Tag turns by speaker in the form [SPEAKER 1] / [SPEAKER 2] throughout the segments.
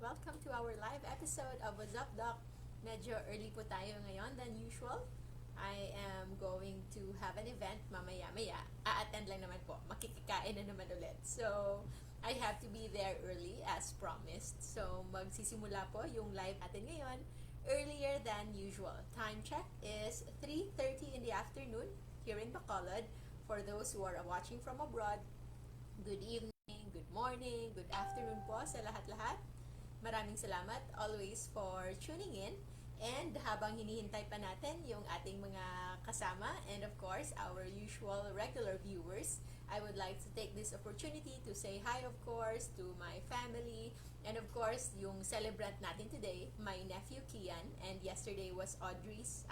[SPEAKER 1] Welcome to our live episode of What's Up Doc. Medyo early po tayo ngayon than usual. I am going to have an event mamaya-maya. A-attend lang naman po. Makikikain na naman ulit. So, I have to be there early as promised. So, magsisimula po yung live natin ngayon earlier than usual. Time check is 3:30 in the afternoon here in Bacolod. For those who are watching from abroad, good evening, good morning, good afternoon po sa lahat-lahat. Maraming salamat always for tuning in. And habang hinihintay pa natin yung ating mga kasama and of course our usual regular viewers, I would like to take this opportunity to say hi of course to my family and of course yung celebrant natin today, my nephew Kian, and yesterday was Audrey's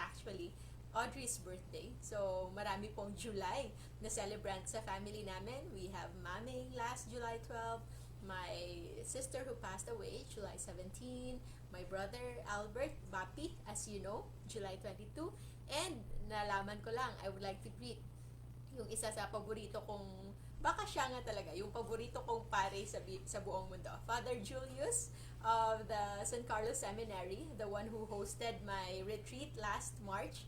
[SPEAKER 1] birthday. So, marami pong July na celebrant sa family namin. We have Maming last July 12, my sister who passed away, July 17, my brother Albert Bapi, as you know, July 22, and nalaman ko lang, I would like to greet yung isa sa paborito kong, baka siya nga talaga, yung paborito kong pare sa buong mundo, Father Julius of the San Carlos Seminary, the one who hosted my retreat last March.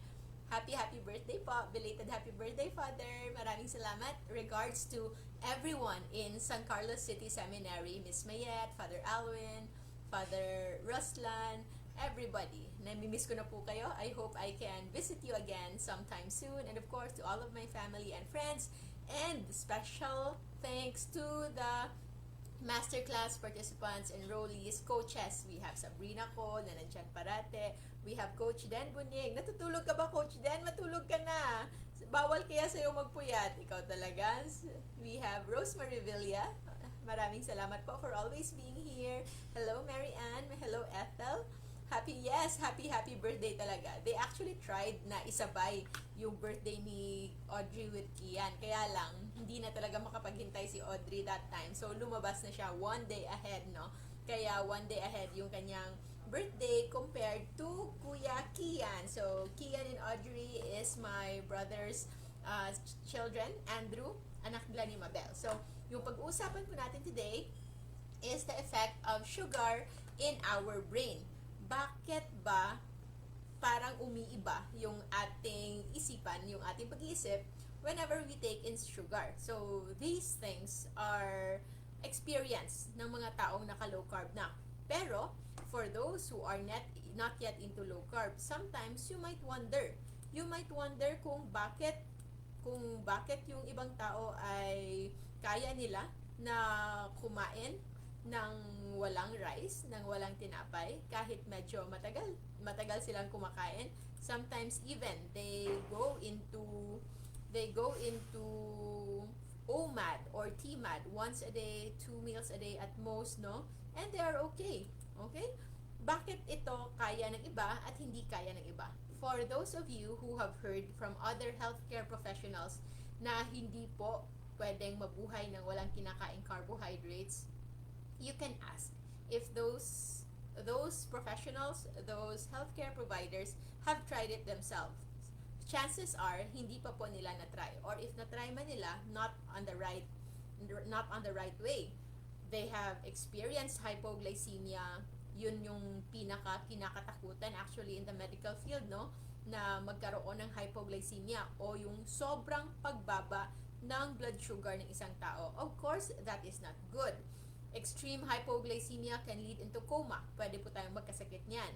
[SPEAKER 1] Happy birthday po. Belated happy birthday, Father. Maraming salamat. Regards to everyone in San Carlos City Seminary, Miss Mayet, Father Alwin, Father Ruslan, everybody. Namimiss ko na po kayo. I hope I can visit you again sometime soon. And of course, to all of my family and friends. And special thanks to the masterclass participants, enrollees, coaches. We have Sabrina ko na nandyan parate. We have Coach Den Bunying. Natutulog ka ba, Coach Den? Matulog ka na. Bawal kaya sa'yo magpuyat. Ikaw talaga. We have Rosemary Villa. Maraming salamat po for always being here. Hello, Mary Ann. Hello, Ethel. Happy birthday talaga. They actually tried na isabay yung birthday ni Audrey with Kian. Kaya lang, hindi na talaga makapaghintay si Audrey that time. So, lumabas na siya one day ahead, no? Kaya one day ahead yung kanyang birthday compared to Kuya Kian. So, Kian and Audrey is my brother's children, Andrew, anak nila ni Mabel. So, yung pag-uusapan po natin today is the effect of sugar in our brain. Bakit ba parang umiiba yung ating isipan, yung ating pag-iisip whenever we take in sugar? So, these things are experience ng mga taong naka-low carb na. Pero, for those who are not yet into low carb, sometimes you might wonder kung bakit yung ibang tao ay kaya nila na kumain ng walang rice, ng walang tinapay, kahit medyo matagal silang kumakain. Sometimes even they go into OMAD or TMAD, once a day, 2 meals a day at most, no? And they are okay. Okay? Bakit ito kaya ng iba at hindi kaya ng iba? For those of you who have heard from other healthcare professionals na hindi po pwedeng mabuhay ng walang kinakaing carbohydrates, you can ask if those professionals, those healthcare providers have tried it themselves. Chances are hindi pa po nila na-try, or if na-try man nila, not on the right way. They have experienced hypoglycemia. Yun yung kinakatakutan actually in the medical field, no, na magkaroon ng hypoglycemia o yung sobrang pagbaba ng blood sugar ng isang tao. Of course, that is not good. Extreme hypoglycemia can lead into coma. Pwede po tayong magkasakit niyan.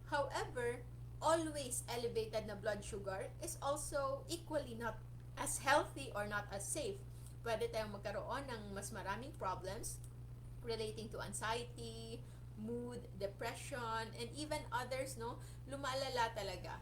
[SPEAKER 1] However, always elevated na blood sugar is also equally not as healthy or not as safe. Pwede tayong magkaroon ng mas maraming problems relating to anxiety, mood, depression, and even others, no, lumalala talaga.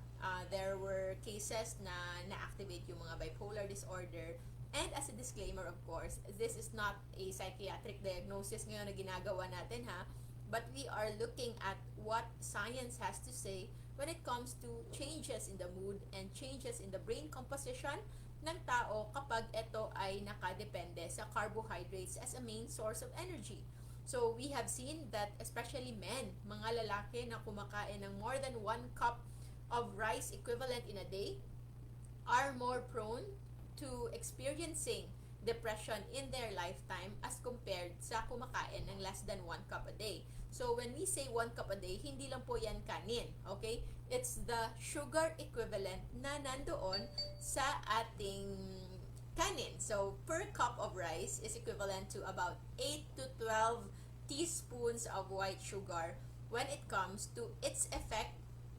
[SPEAKER 1] There were cases na na-activate yung mga bipolar disorder. And as a disclaimer, of course, this is not a psychiatric diagnosis ngayon na ginagawa natin, ha? But we are looking at what science has to say when it comes to changes in the mood and changes in the brain composition ng tao kapag ito ay nakadepende sa carbohydrates as a main source of energy. So, we have seen that especially men, mga lalaki na kumakain ng more than 1 cup of rice equivalent in a day are more prone to experiencing depression in their lifetime as compared sa kumakain ng less than 1 cup a day. So, when we say 1 cup a day, hindi lang po yan kanin, okay? It's the sugar equivalent na nandoon sa ating kanin. So, per cup of rice is equivalent to about 8 to 12 teaspoons of white sugar when it comes to its effect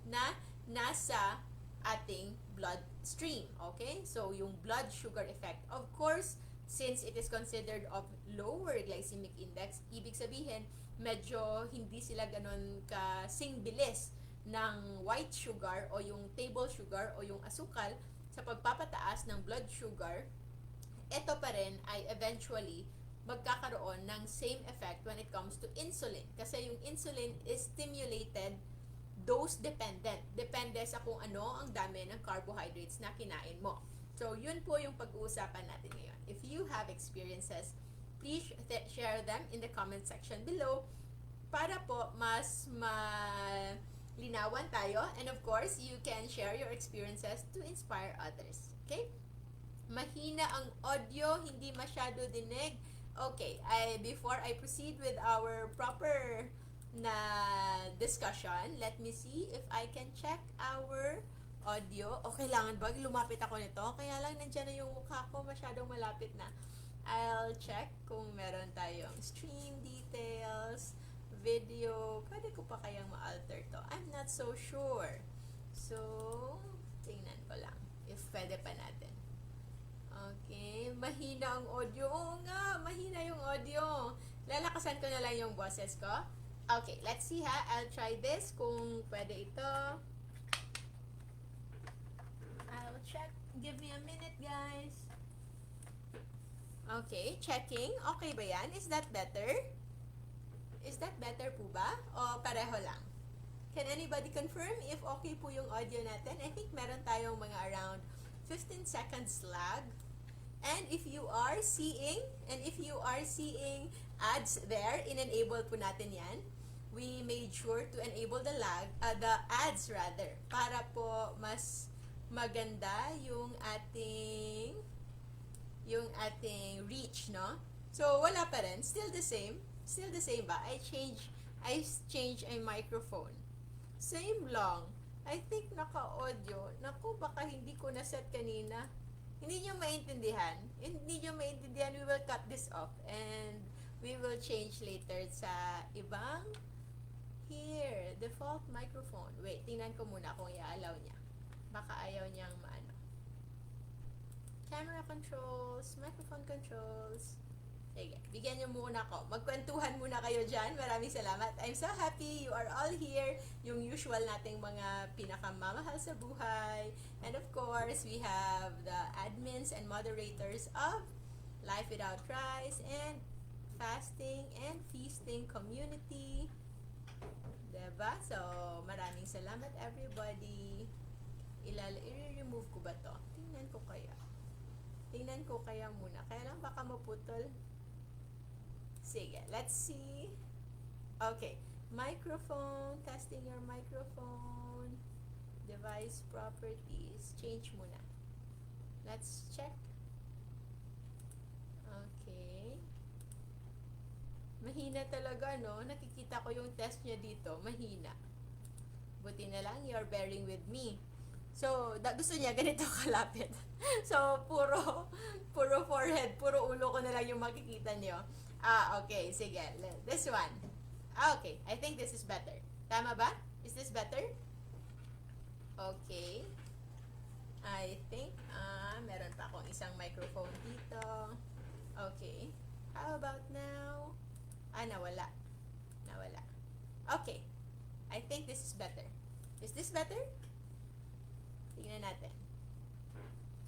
[SPEAKER 1] na nasa ating bloodstream, okay? So, yung blood sugar effect. Of course, since it is considered of lower glycemic index, ibig sabihin, medyo hindi sila ganun kasing bilis ng white sugar o yung table sugar o yung asukal sa pagpapataas ng blood sugar. Ito pa rin ay eventually magkakaroon ng same effect when it comes to insulin. Kasi yung insulin is stimulated dose dependent. Depende sa kung ano ang dami ng carbohydrates na kinain mo. So, yun po yung pag-uusapan natin ngayon. If you have experiences, please share them in the comment section below para po mas malinawan tayo. And of course, you can share your experiences to inspire others. Okay? Mahina ang audio, hindi masyado dinig. Okay, before I proceed with our proper na discussion, let me see if I can check our audio. O kailangan ba lumapit ako nito? Kaya lang nandyan na yung mukha ko, masyadong malapit na. I'll check kung meron tayong stream details, video. Pwede ko pa kayang ma-alter to? I'm not so sure. So, tingnan ko lang if pwede pa natin. Okay, mahina ang audio. Oo nga, mahina yung audio. Lalakasan ko na lang yung boses ko. Okay, let's see ha. I'll try this kung pwede ito. I'll check. Give me a minute, guys. Okay, checking. Okay ba yan? Is that better? Is that better po ba? O pareho lang? Can anybody confirm if okay po yung audio natin? I think meron tayong mga around 15 seconds lag. And if you are seeing ads there, in-enable po natin yan. We made sure to enable the ads rather, para po mas maganda yung ating reach, no? So, wala pa rin. Still the same ba? I change a microphone. Same lang. I think naka-audio. Naku, baka hindi ko na-set kanina. Hindi nyo maintindihan. We will cut this off and we will change later sa ibang here, default microphone. Wait, tingnan ko muna kung i-allow niya. Baka ayaw niyang maano. Camera controls, microphone controls. Sige, bigyan niyo muna ako. Magkwentuhan muna kayo dyan. Maraming salamat. I'm so happy you are all here. Yung usual nating mga pinakamamahal sa buhay. And of course, we have the admins and moderators of Life Without Rice and Fasting and Feasting Community. Diba? So, maraming salamat everybody. I-remove ko ba to? Tingnan ko kaya muna. Kaya lang baka maputol. Sige, let's see. Okay. Microphone. Testing your microphone. Device properties. Change muna. Let's check. Okay. Mahina talaga, no? Nakikita ko yung test niya dito. Mahina. Buti na lang, you're bearing with me. So, gusto niya ganito kalapit. So, puro forehead, puro ulo ko na lang yung makikita niyo. Okay. Sige. This one. Okay. I think this is better. Tama ba? Is this better? Okay. I think, meron pa akong isang microphone dito. Okay. How about now? Nawala. Okay. I think this is better. Is this better? Tingnan natin.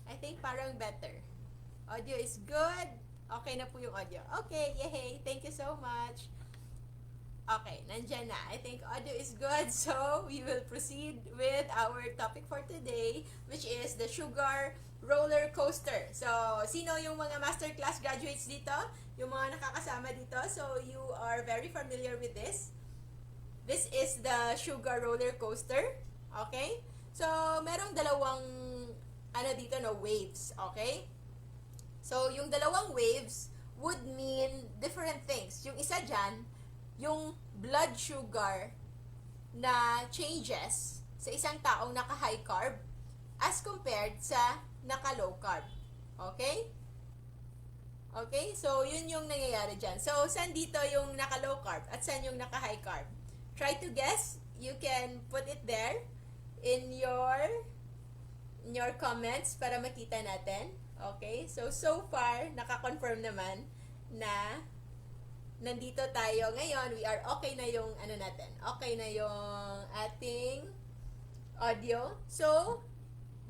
[SPEAKER 1] I think parang better. Audio is good. Okay na po yung audio. Okay, yay! Thank you so much. Okay, nandyan na. I think audio is good. So, we will proceed with our topic for today, which is the sugar roller coaster. So, sino yung mga masterclass graduates dito? Yung mga nakakasama dito. So, you are very familiar with this. This is the sugar roller coaster. Okay? So, merong dalawang dito waves. Okay? So, yung dalawang waves would mean different things. Yung isa dyan, yung blood sugar na changes sa isang taong naka-high carb as compared sa naka-low carb. Okay? Okay? So, yun yung nangyayari dyan. So, saan dito yung naka-low carb at saan yung naka-high carb? Try to guess. You can put it there in your comments para makita natin. Okay? So far, naka-confirm naman na nandito tayo ngayon. We are okay na yung ano natin. Okay na yung ating audio. So,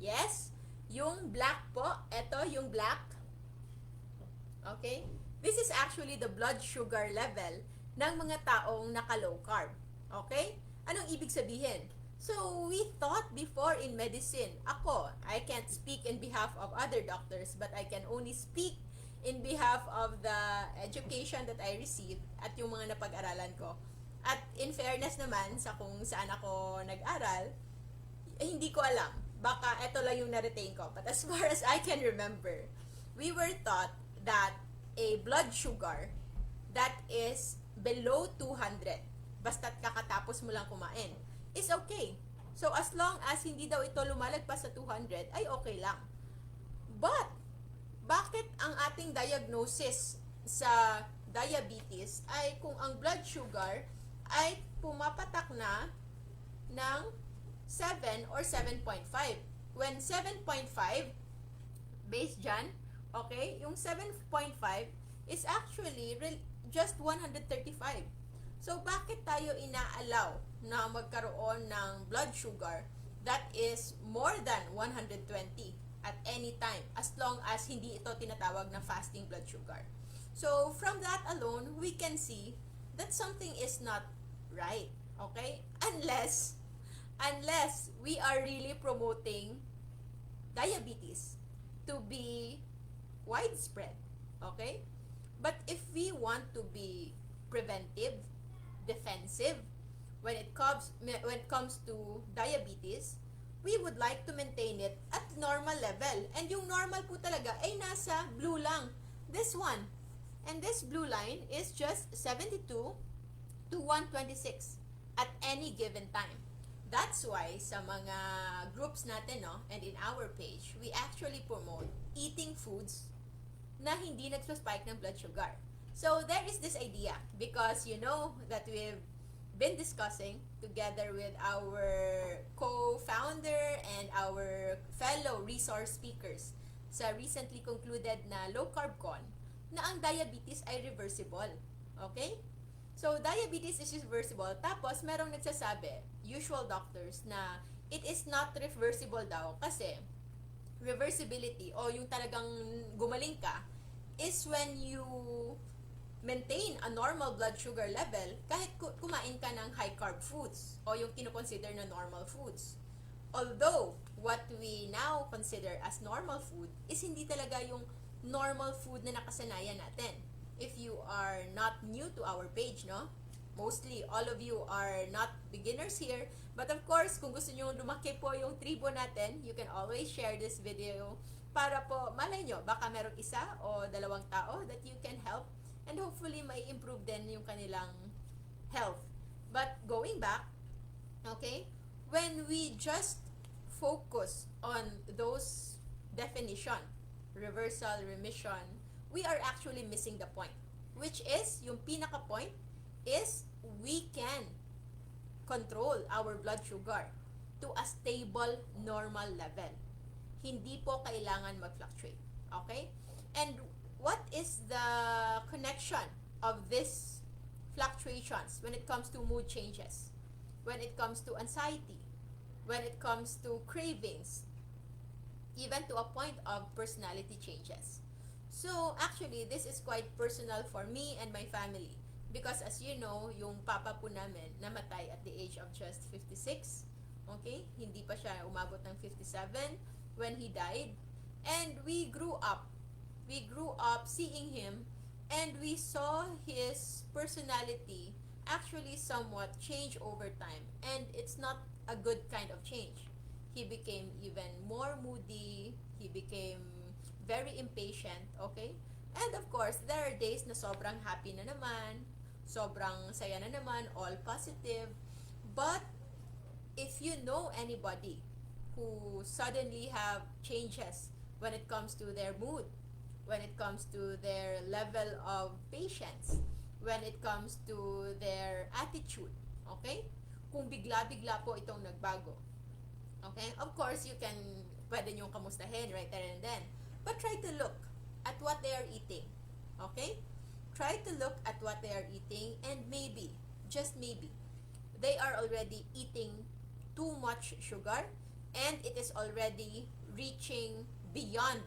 [SPEAKER 1] yes, yung black po. Ito yung black. Okay? This is actually the blood sugar level ng mga taong naka-low carb. Okay? Anong ibig sabihin? So, we thought before in medicine, I can't speak in behalf of other doctors, but I can only speak in behalf of the education that I received at yung mga napag-aralan ko. At in fairness naman sa kung saan ako nag-aral, hindi ko alam. Baka ito lang yung na-retain ko. But as far as I can remember, we were taught that a blood sugar that is below 200, basta't kakatapos mo lang kumain, is okay. So, as long as hindi daw ito lumalagpas sa 200, ay okay lang. But, bakit ang ating diagnosis sa diabetes ay kung ang blood sugar ay pumapatak na ng 7 or 7.5? When 7.5, based dyan, okay, yung 7.5 is actually just 135. So, bakit tayo inaalaw na magkaroon ng blood sugar that is more than 120 at any time as long as hindi ito tinatawag na fasting blood sugar? So, from that alone, we can see that something is not right, okay? Unless we are really promoting diabetes to be widespread, okay? But if we want to be preventive, defensive, when it comes to diabetes, we would like to maintain it at normal level. And yung normal po talaga ay nasa blue lang. This one. And this blue line is just 72 to 126 at any given time. That's why sa mga groups natin, no, and in our page, we actually promote eating foods na hindi nagsuspike ng blood sugar. So, there is this idea because you know that we've been discussing together with our co-founder and our fellow resource speakers sa recently concluded na Low Carb Con na ang diabetes ay reversible. Okay? So, diabetes is reversible. Tapos, merong nagsasabi, usual doctors, na it is not reversible daw kasi reversibility o yung talagang gumaling ka is when you maintain a normal blood sugar level kahit kumain ka ng high carb foods o yung kinoconsider na normal foods. Although, what we now consider as normal food is hindi talaga yung normal food na nakasanayan natin. If you are not new to our page, no? Mostly, all of you are not beginners here. But of course, kung gusto nyo lumaki po yung tribo natin, you can always share this video para po, malay nyo, baka merong isa o dalawang tao that you can help and hopefully may improve din yung kanilang health. But going back, okay, when we just focus on those definition, reversal, remission, we are actually missing the point. Which is, yung pinaka-point is we can control our blood sugar to a stable, normal level. Hindi po kailangan mag-fluctuate. Okay? And what is the connection of these fluctuations when it comes to mood changes, when it comes to anxiety, when it comes to cravings, even to a point of personality changes? So, actually, this is quite personal for me and my family. Because as you know, yung papa po namin namatay at the age of just 56. Okay? Hindi pa siya umabot ng 57 when he died. And we grew up. We grew up seeing him and we saw his personality actually somewhat change over time. And it's not a good kind of change. He became even more moody. He became very impatient, okay? And of course, there are days na sobrang happy na naman, sobrang saya na naman, all positive. But if you know anybody who suddenly have changes when it comes to their mood, when it comes to their level of patience, when it comes to their attitude, okay? Kung bigla-bigla po itong nagbago, okay? Of course, you can, pwede niyong kamustahin right there and then. But try to look at what they are eating, okay? Try to look at what they are eating, and maybe, just maybe, they are already eating too much sugar and it is already reaching beyond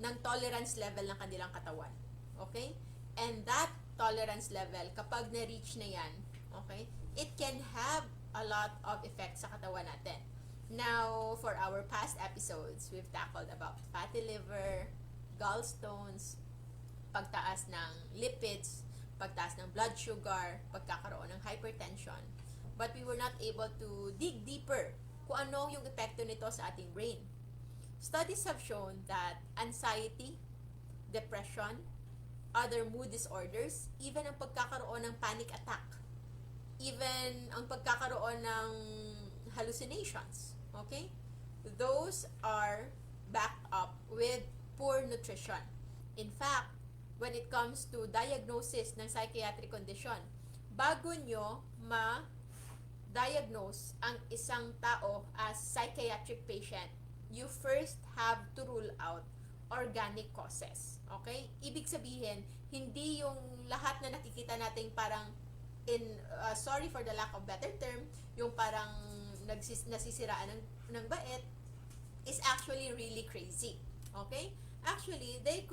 [SPEAKER 1] ng tolerance level ng kanilang katawan. Okay? And that tolerance level, kapag na-reach na yan, okay, it can have a lot of effects sa katawan natin. Now, for our past episodes, we've tackled about fatty liver, gallstones, pagtaas ng lipids, pagtaas ng blood sugar, pagkakaroon ng hypertension. But we were not able to dig deeper kung ano yung epekto nito sa ating brain. Studies have shown that anxiety, depression, other mood disorders, even ang pagkakaroon ng panic attack, even ang pagkakaroon ng hallucinations, okay? Those are backed up with poor nutrition. In fact, when it comes to diagnosis ng psychiatric condition, bago nyo ma-diagnose ang isang tao as psychiatric patient, you first have to rule out organic causes. Okay? Ibig sabihin, hindi yung lahat na nakikita natin parang sorry for the lack of better term, yung parang nasisiraan ng bait is actually really crazy. Okay? Actually, they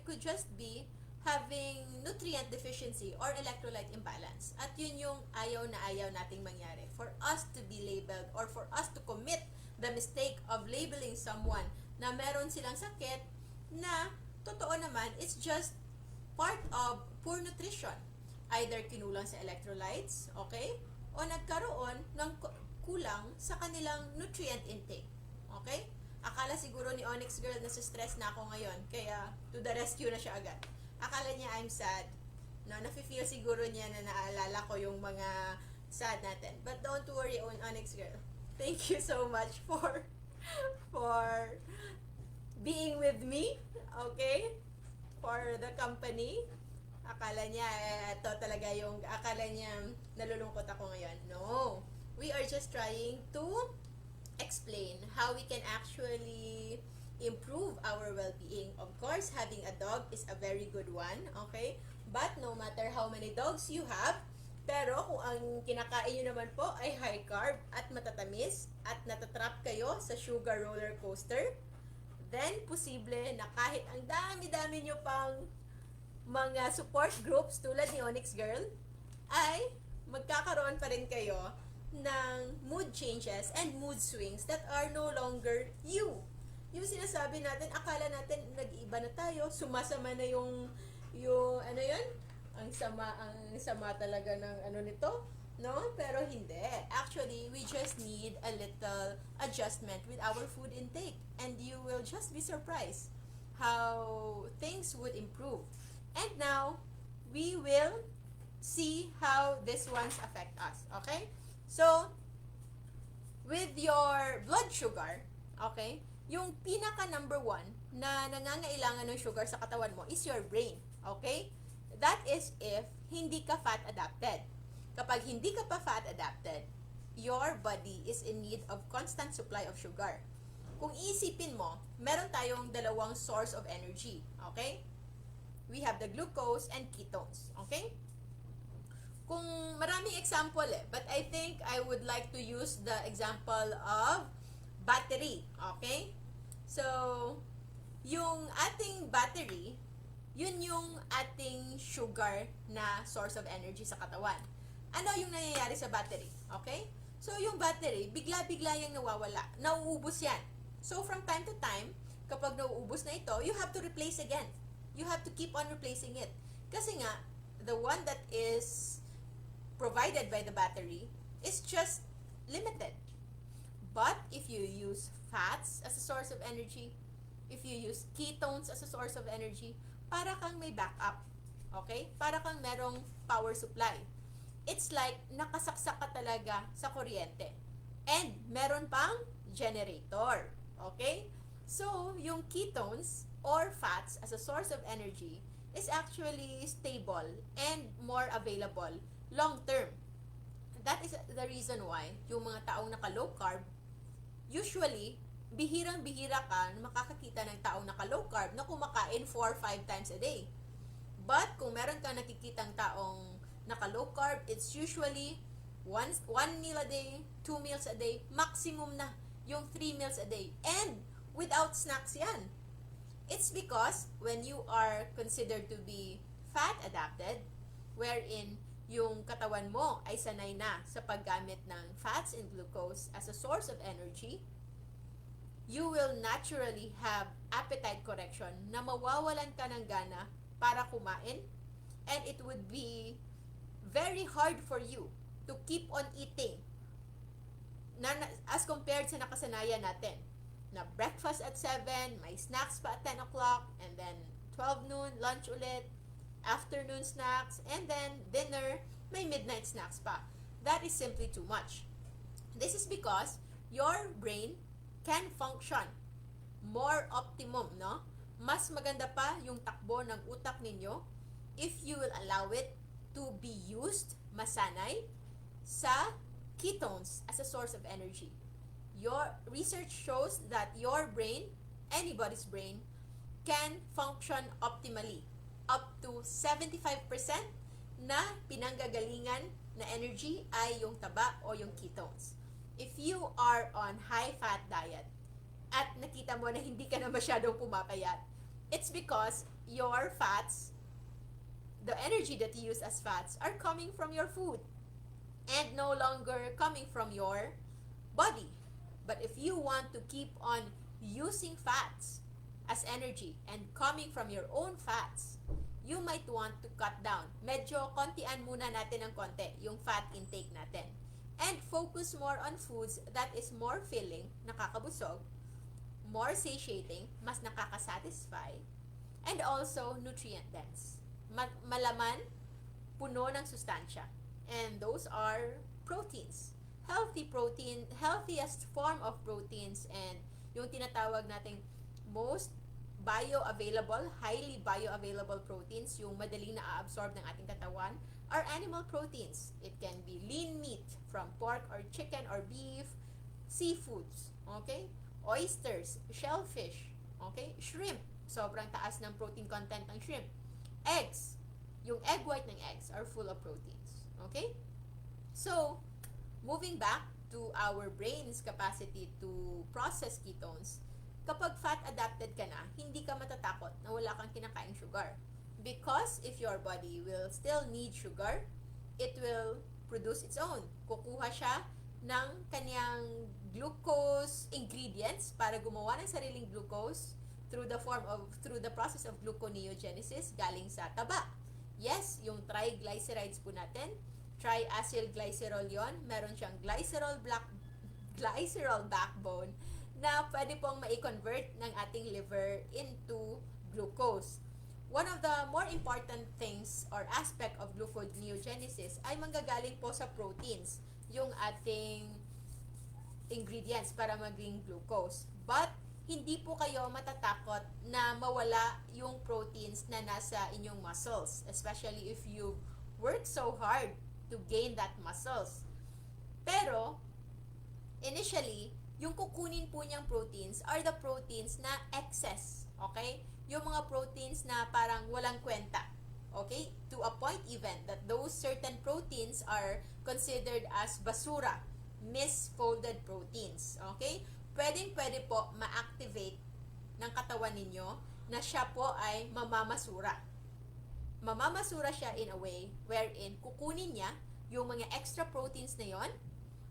[SPEAKER 1] could just be having nutrient deficiency or electrolyte imbalance. At yun yung ayaw na ayaw nating mangyari. For us to be labeled or for us to commit the mistake of labeling someone na meron silang sakit na totoo naman, it's just part of poor nutrition. Either kinulang sa electrolytes, okay? O nagkaroon ng kulang sa kanilang nutrient intake. Okay? Akala siguro ni Onyx Girl na stress na ako ngayon, kaya to the rescue na siya agad. Akala niya I'm sad. No, nafe-feel siguro niya na naalala ko yung mga sad natin. But don't worry, Onyx Girl. Thank you so much for being with me, okay? For the company. Akala niya, ito talaga yung, akala niya nalulungkot ako ngayon. No. We are just trying to explain how we can actually improve our well-being. Of course, having a dog is a very good one, okay? But no matter how many dogs you have, pero kung ang kinakain nyo naman po ay high carb at matatamis at natatrap kayo sa sugar roller coaster, then posible na kahit ang dami-dami nyo pang mga support groups tulad ni Onyx Girl, ay magkakaroon pa rin kayo ng mood changes and mood swings that are no longer you. Yung sinasabi natin, akala natin nag-iba na tayo, sumasama na yung ano yun? Ang sama talaga ng ano nito, no? Pero hindi. Actually, we just need a little adjustment with our food intake, and you will just be surprised how things would improve. And now, we will see how these ones affect us, okay? So, with your blood sugar, okay, yung pinaka number one na nangangailangan ng sugar sa katawan mo is your brain, okay? That is if hindi ka fat adapted. Kapag hindi ka pa fat adapted, your body is in need of constant supply of sugar. Kung isipin mo, meron tayong dalawang source of energy, okay? We have the glucose and ketones, okay? Kung maraming example but I think I would like to use the example of battery, okay? So, yung ating battery, yun yung ating sugar na source of energy sa katawan. Ano yung nangyayari sa battery? Okay? So, yung battery, bigla-bigla yung nawawala. Nauubos yan. So, from time to time, kapag nauubos na ito, you have to replace again. You have to keep on replacing it. Kasi nga, the one that is provided by the battery is just limited. But, if you use fats as a source of energy, if you use ketones as a source of energy, para kang may backup. Okay? Para kang merong power supply. It's like nakasaksak ka talaga sa kuryente. And meron pang generator. Okay? So, yung ketones or fats as a source of energy is actually stable and more available long term. That is the reason why yung mga taong naka-low carb, usually, bihirang-bihira ka na makakakita ng taong naka-low carb na kumakain 4-5 times a day. But kung meron kang nakikitang taong naka-low carb, it's usually one meal a day, 2 meals a day, maximum na yung 3 meals a day. And without snacks yan. It's because when you are considered to be fat adapted, wherein yung katawan mo ay sanay na sa paggamit ng fats and glucose as a source of energy, you will naturally have appetite correction na mawawalan ka ng gana para kumain, and it would be very hard for you to keep on eating as compared sa nakasanayan natin na breakfast at 7, may snacks pa at 10 o'clock, and then 12 noon, lunch ulit, afternoon snacks, and then dinner, may midnight snacks pa. That is simply too much. This is because your brain can function more optimum, no? Mas maganda pa yung takbo ng utak ninyo if you will allow it to be used, masanay, sa ketones as a source of energy. Your research shows that your brain, anybody's brain, can function optimally up to 75% na pinanggagalingan na energy ay yung taba o yung ketones. If you are on high-fat diet at nakita mo na hindi ka na masyadong pumapayat, it's because your fats, the energy that you use as fats, are coming from your food and no longer coming from your body. But if you want to keep on using fats as energy and coming from your own fats, you might want to cut down. Medyo kontian muna natin ng konti yung fat intake natin. And focus more on foods that is more filling, nakakabusog, more satiating, mas nakakasatisfy, and also nutrient dense. Malaman, puno ng sustansya. And those are proteins. Healthy protein, healthiest form of proteins, and yung tinatawag nating most bioavailable, highly bioavailable proteins, yung madaling na-absorb ng ating katawan, are animal proteins. It can be lean meat from pork or chicken or beef, seafoods, okay? Oysters, shellfish, okay? Shrimp, sobrang taas ng protein content ng shrimp. Eggs, yung egg white ng eggs are full of proteins, okay? So, moving back to our brain's capacity to process ketones, kapag fat-adapted ka na, hindi ka matatakot na wala kang kinakaing sugar. Because if your body will still need sugar, it will produce its own. Kukuha siya ng kanyang glucose ingredients para gumawa ng sariling glucose through the process of gluconeogenesis galing sa taba. Yes, yung triglycerides po natin, triacylglycerol yon, meron siyang glycerol backbone na pwede pong ma-convert ng ating liver into glucose. One of the more important things or aspect of gluconeogenesis ay manggagaling po sa proteins, yung ating ingredients para maging glucose. But hindi po kayo matatakot na mawala yung proteins na nasa inyong muscles, especially if you work so hard to gain that muscles. Pero, initially, yung kukunin po niyang proteins are the proteins na excess, okay? Yung mga proteins na parang walang kwenta, okay? To a point even that those certain proteins are considered as basura, misfolded proteins, okay? Pwede po ma-activate ng katawan ninyo na siya po ay mamamasura. Mamamasura siya in a way wherein kukunin niya yung mga extra proteins na yon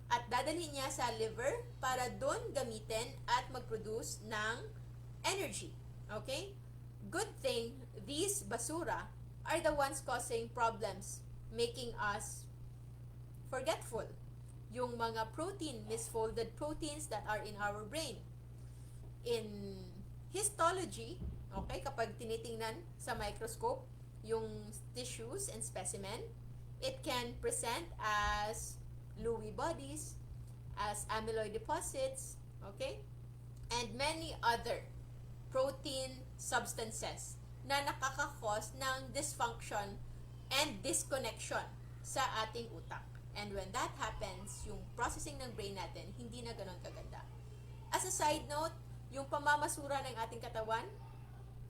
[SPEAKER 1] at dadalhin niya sa liver para doon gamitin at mag-produce ng energy. Okay? Good thing, these basura are the ones causing problems, making us forgetful. Yung mga protein, misfolded proteins that are in our brain. In histology, okay, kapag tinitingnan sa microscope yung tissues and specimen, it can present as Lewy bodies, as amyloid deposits, okay, and many other protein substances na nakakakos ng dysfunction and disconnection sa ating utak. And when that happens, yung processing ng brain natin, hindi na ganun kaganda. As a side note, yung pamamasura ng ating katawan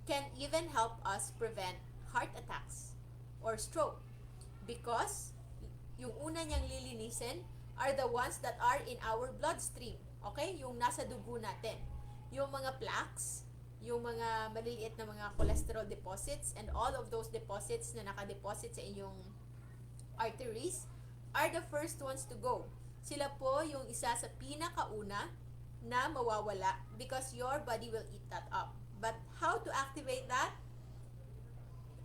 [SPEAKER 1] can even help us prevent heart attacks or stroke because yung una niyang lilinisin are the ones that are in our bloodstream. Okay? Yung nasa dugo natin. Yung mga plaques, yung mga maliliit na mga cholesterol deposits, and all of those deposits na nakadeposit sa inyong arteries are the first ones to go. Sila po yung isa sa pinakauna na mawawala because your body will eat that up. But how to activate that?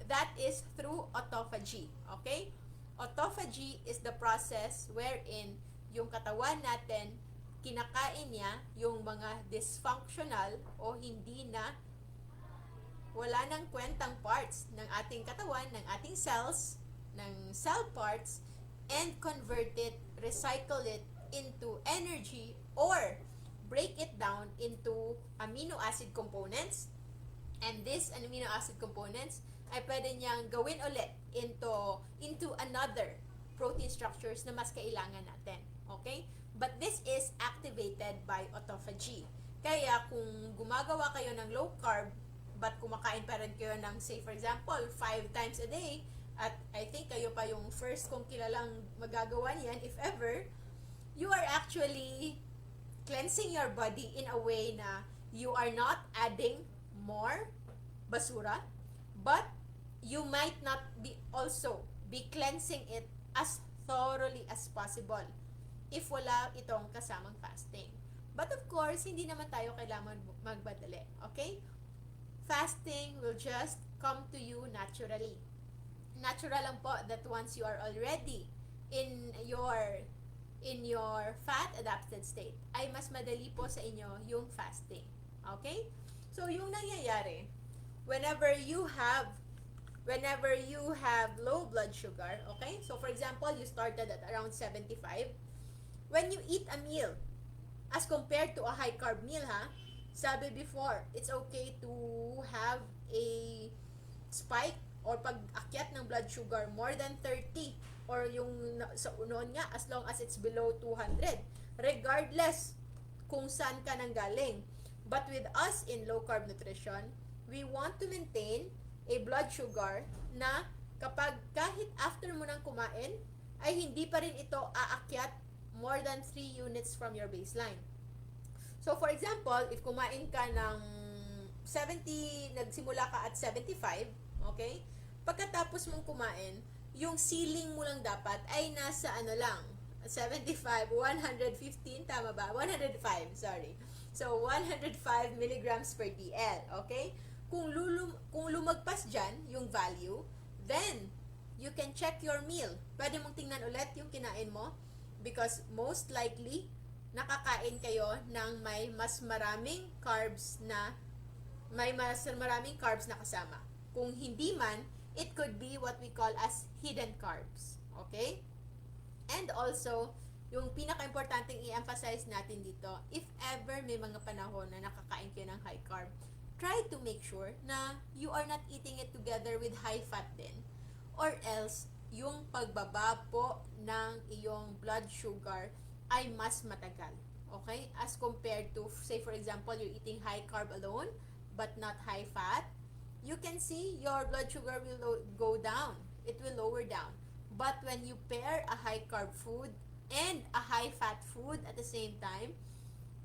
[SPEAKER 1] That is through autophagy. Okay? Autophagy is the process wherein yung katawan natin, kinakain niya yung mga dysfunctional o hindi na wala nang kwentang parts ng ating katawan, ng ating cells, ng cell parts, and convert it, recycle it into energy or break it down into amino acid components. And these amino acid components ay pwede niyang gawin ulit into another protein structures na mas kailangan natin. Okay? But this is activated by autophagy. Kaya kung gumagawa kayo ng low carb, but kumakain pa rin kayo ng, say for example, 5 times a day, at I think kayo pa yung first kong kilalang magagawa niyan, if ever, you are actually cleansing your body in a way na you are not adding more basura, but you might not be also be cleansing it as thoroughly as possible if wala itong kasamang fasting. But of course, hindi naman tayo kailangan magbadali, okay? Fasting will just come to you naturally. Natural lang po that once you are already in your fat adapted state, ay mas madali po sa inyo yung fasting. Okay? So, yung nangyayari, whenever you have low blood sugar, okay? So, for example, you started at around 75. When you eat a meal, as compared to a high carb meal, sabi before, it's okay to have a spike or pag-akyat ng blood sugar more than 30 or yung sa noon nga as long as it's below 200 regardless kung saan ka nang galing. But with us in low carb nutrition, we want to maintain a blood sugar na kapag kahit after mo nang kumain ay hindi pa rin ito aakyat more than 3 units from your baseline. So for example, if kumain ka ng 70, nagsimula ka at 75, okay? Pagkatapos mong kumain, yung ceiling mo lang dapat ay nasa lang, 75, 115, tama ba? 105, sorry. So 105 milligrams per DL, okay? Kung lumagpas dyan, yung value, then you can check your meal. Pwede mong tingnan ulit yung kinain mo because most likely, nakakain kayo ng may mas maraming carbs na kasama. Kung hindi man, it could be what we call as hidden carbs. Okay? And also, yung pinaka-importanting i-emphasize natin dito, if ever may mga panahon na nakakain kayo ng high carb, try to make sure na you are not eating it together with high fat din. Or else, yung pagbaba po ng iyong blood sugar ay mas matagal. Okay? As compared to, say for example, you're eating high carb alone, but not high fat, you can see your blood sugar will go down. It will lower down. But when you pair a high carb food and a high fat food at the same time,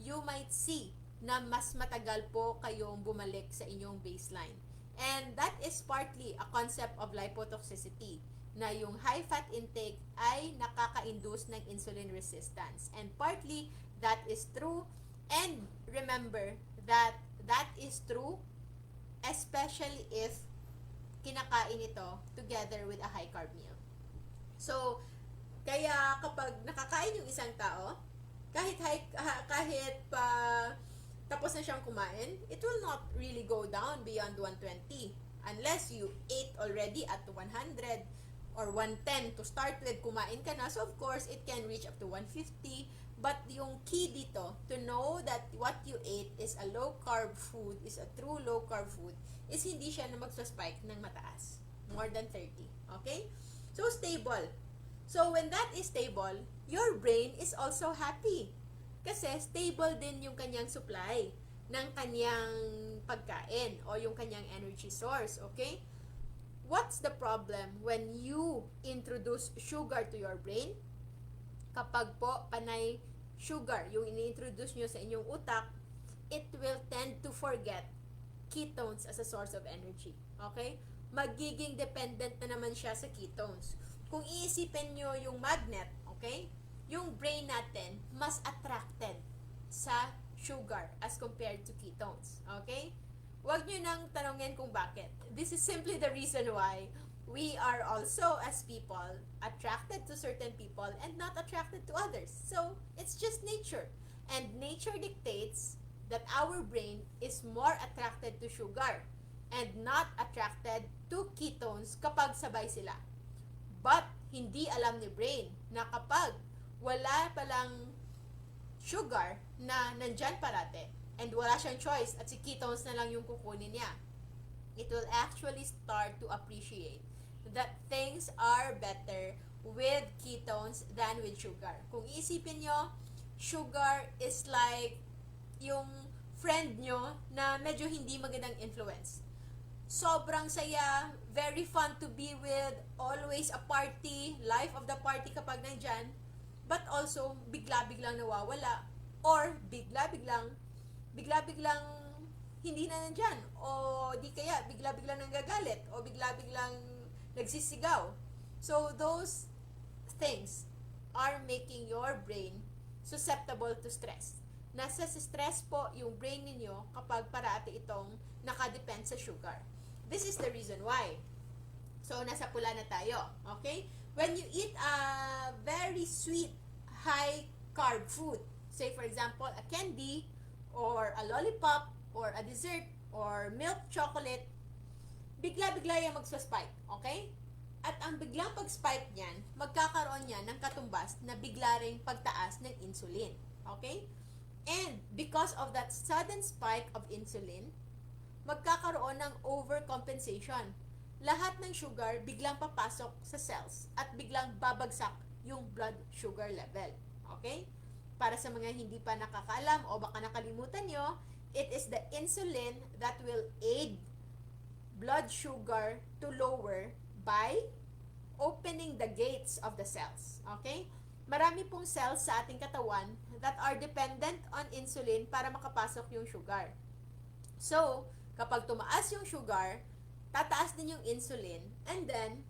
[SPEAKER 1] you might see na mas matagal po kayong bumalik sa inyong baseline. And that is partly a concept of lipotoxicity, na yung high fat intake ay nakaka-induce ng insulin resistance. And partly, that is true. And remember that that is true especially if kinakain ito together with a high carb meal. So, kaya kapag nakakain yung isang tao, kahit tapos na siyang kumain, it will not really go down beyond 120. Unless you ate already at 100 or 110 to start with, kumain ka na. So, of course, it can reach up to 150. But yung key dito, to know that what you ate is a low-carb food, is a true low-carb food, is hindi siya na magsa-spike ng mataas. More than 30. Okay? So, stable. So, when that is stable, your brain is also happy. Kasi stable din yung kanyang supply ng kanyang pagkain o yung kanyang energy source. Okay? What's the problem when you introduce sugar to your brain? Kapag po panay sugar yung ini-introduce nyo sa inyong utak, it will tend to forget ketones as a source of energy. Okay? Magiging dependent na naman siya sa ketones. Kung iisipin nyo yung magnet, okay? Yung brain natin mas attracted sa sugar as compared to ketones. Okay? Huwag nyo nang tanongin kung bakit. This is simply the reason why we are also, as people, attracted to certain people and not attracted to others. So, it's just nature. And nature dictates that our brain is more attracted to sugar and not attracted to ketones kapag sabay sila. But, hindi alam ni brain na kapag wala palang sugar na nandyan parate and wala siyang choice at si ketones na lang yung kukunin niya, it will actually start to appreciate that things are better with ketones than with sugar. Kung isipin nyo, sugar is like yung friend nyo na medyo hindi magandang influence. Sobrang saya, very fun to be with, always a party, life of the party kapag nandyan, but also bigla-biglang nawawala or bigla-biglang hindi na nandyan, o di kaya bigla-biglang nanggagalit o bigla-biglang nagsisigaw. So, those things are making your brain susceptible to stress. Nasa stress po yung brain ninyo kapag parati itong nakadepend sa sugar. This is the reason why. So, nasa pula na tayo. Okay? When you eat a very sweet, high-carb food, say for example, a candy, or a lollipop, or a dessert, or milk chocolate, bigla-bigla yung magsa-spike, okay? At ang biglang pag-spike niyan, magkakaroon niyan ng katumbas na bigla ring pagtaas ng insulin, okay? And because of that sudden spike of insulin, magkakaroon ng overcompensation. Lahat ng sugar biglang papasok sa cells at biglang babagsak yung blood sugar level, okay? Para sa mga hindi pa nakakaalam o baka nakalimutan nyo, it is the insulin that will aid blood sugar to lower by opening the gates of the cells. Okay? Marami pong cells sa ating katawan that are dependent on insulin para makapasok yung sugar. So, kapag tumaas yung sugar, tataas din yung insulin, and then,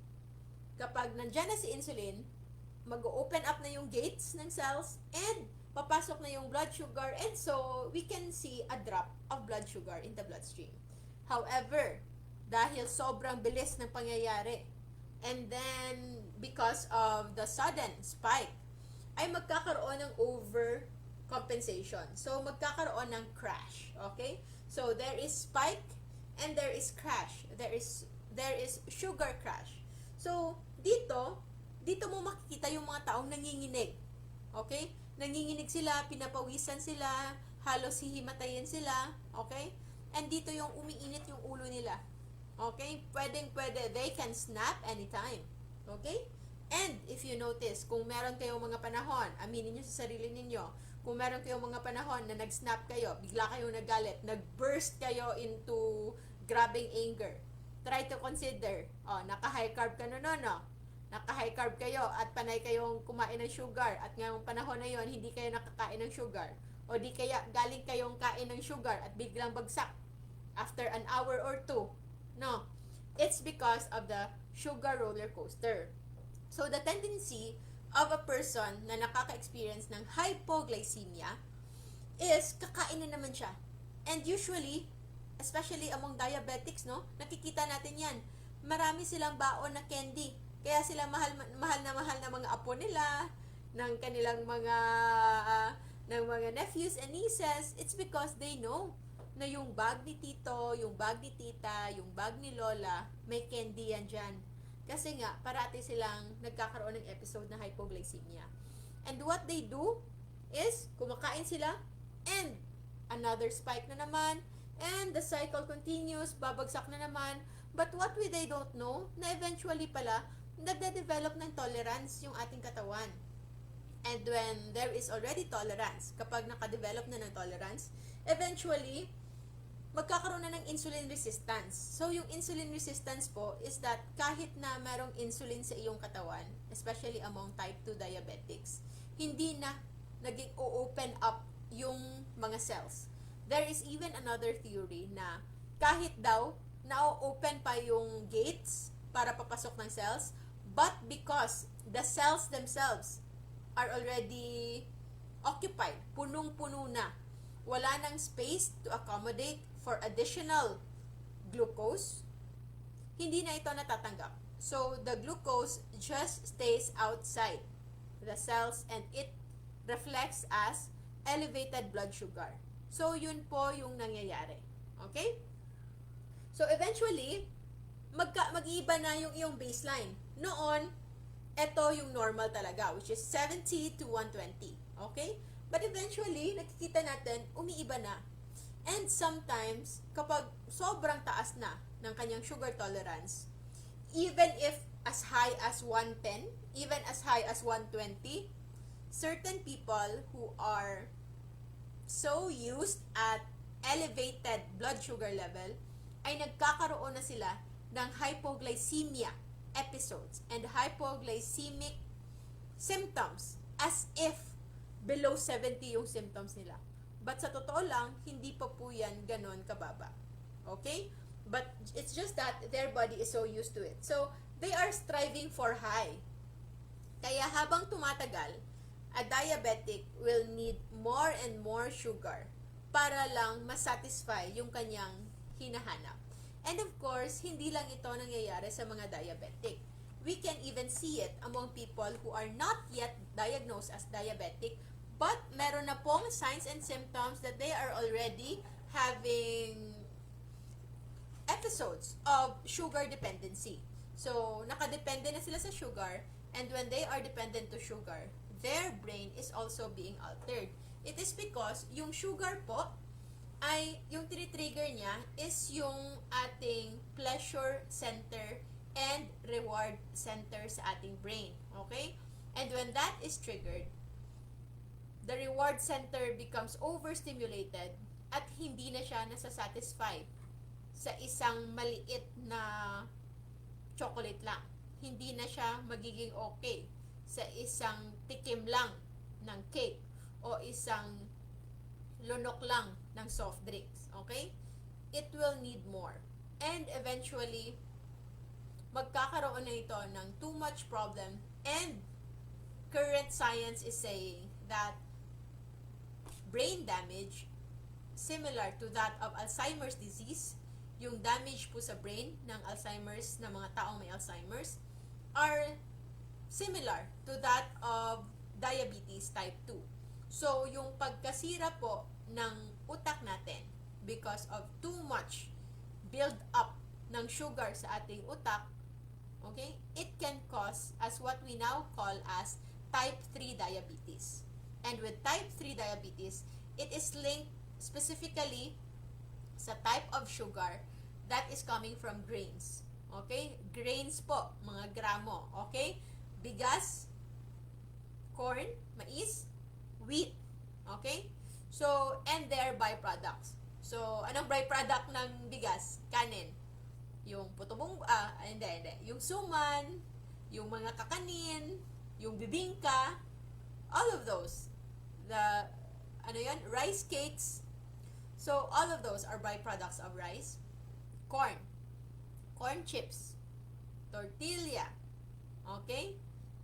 [SPEAKER 1] kapag nandyan na si insulin, mag-open up na yung gates ng cells, and papasok na yung blood sugar, and so, we can see a drop of blood sugar in the bloodstream. However, dahil sobrang bilis ng pangyayari, and then, because of the sudden spike, ay magkakaroon ng overcompensation. So, magkakaroon ng crash. Okay? So, there is spike, and there is crash. There is sugar crash. So, dito mo makikita yung mga taong nanginginig. Okay? Nanginginig sila, pinapawisan sila, halos hihimatayin sila. Okay? And dito yung umiinit yung ulo nila. Okay? Pwede. They can snap anytime. Okay? And if you notice, kung meron kayong mga panahon, aminin nyo sa sarili ninyo, kung meron kayong mga panahon na nag-snap kayo, bigla kayong nagalit, nag-burst kayo into grabbing anger, try to consider, naka-high carb ka no? Naka-high carb kayo at panay kayong kumain ng sugar at ngayong panahon na yon hindi kayo nakakain ng sugar. O di kaya galing kayong kain ng sugar at biglang bagsak after an hour or two. No. It's because of the sugar roller coaster. So, the tendency of a person na nakaka-experience ng hypoglycemia is kakain na naman siya. And usually, especially among diabetics, no, nakikita natin yan. Marami silang baon na candy. Kaya sila mahal na mga apo nila, ng kanilang mga ng mga nephews and nieces, it's because they know na yung bag ni tito, yung bag ni tita, yung bag ni lola, may candy yan dyan. Kasi nga, parati silang nagkakaroon ng episode na hypoglycemia. And what they do is, kumakain sila, and another spike na naman, and the cycle continues, babagsak na naman. But what they don't know, na eventually pala, nagde-develop ng tolerance yung ating katawan. And when there is already tolerance, kapag nakadevelop na ng tolerance, eventually, magkakaroon na ng insulin resistance. So, yung insulin resistance po is that kahit na merong insulin sa iyong katawan, especially among type 2 diabetics, hindi na naging open up yung mga cells. There is even another theory na kahit daw na-open pa yung gates para papasok ng cells, but because the cells themselves are already occupied, punong-puno na, wala nang space to accommodate for additional glucose, hindi na ito natatanggap. So, the glucose just stays outside the cells and it reflects as elevated blood sugar. So, yun po yung nangyayari. Okay? So, eventually, mag-iiba na yung iyong baseline. Noon, ito yung normal talaga, which is 70 to 120. Okay? But eventually, nakikita natin, umiiba na. And sometimes, kapag sobrang taas na ng kanyang sugar tolerance, even if as high as 110, even as high as 120, certain people who are so used at elevated blood sugar level, ay nagkakaroon na sila ng hypoglycemia episodes and hypoglycemic symptoms as if below 70 yung symptoms nila. But sa totoo lang, hindi pa po yan ganon kababa. Okay? But it's just that their body is so used to it. So, they are striving for high. Kaya habang tumatagal, a diabetic will need more and more sugar para lang masatisfy yung kanyang hinahanap. And of course, hindi lang ito nangyayari sa mga diabetic. We can even see it among people who are not yet diagnosed as diabetic, but meron na pong signs and symptoms that they are already having episodes of sugar dependency. So, nakadepende na sila sa sugar, and when they are dependent to sugar, their brain is also being altered. It is because yung sugar po ay yung tinitrigger niya is yung ating pleasure center and reward center sa ating brain. Okay? And when that is triggered, the reward center becomes overstimulated at hindi na siya nasasatisfy sa isang maliit na chocolate lang. Hindi na siya magiging okay sa isang tikim lang ng cake o isang lunok lang ng soft drinks. Okay? It will need more. And eventually, magkakaroon na ito ng too much problem, and current science is saying that brain damage similar to that of Alzheimer's disease, yung damage po sa brain ng Alzheimer's, ng mga taong may Alzheimer's, are similar to that of diabetes type 2. So, yung pagkasira po ng utak natin because of too much build up ng sugar sa ating utak, okay, it can cause as what we now call as type 3 diabetes. And with type 3 diabetes, it is linked specifically sa type of sugar that is coming from grains. Okay? Grains po, mga gramo. Okay? Bigas, corn, mais, wheat. Okay? So, and their byproducts. So, anong byproduct ng bigas? Kanin. Yung putubong, hindi. Yung suman, yung mga kakanin, yung bibingka, all of those. The, rice cakes. So, all of those are byproducts of rice. Corn. Corn chips. Tortilla. Okay?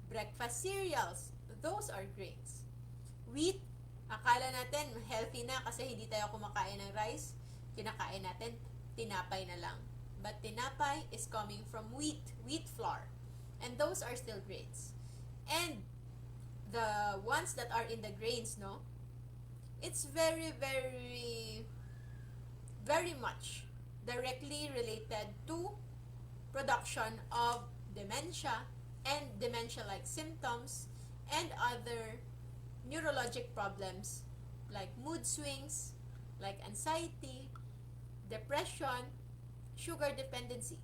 [SPEAKER 1] Breakfast cereals. Those are grains. Wheat, akala natin healthy na kasi hindi tayo kumakain ng rice. Kinakain natin, tinapay na lang. But tinapay is coming from wheat flour. And those are still grains. And the ones that are in the grains, no? it's very, very, very much directly related to production of dementia and dementia-like symptoms and other neurologic problems like mood swings, like anxiety, depression, sugar dependency.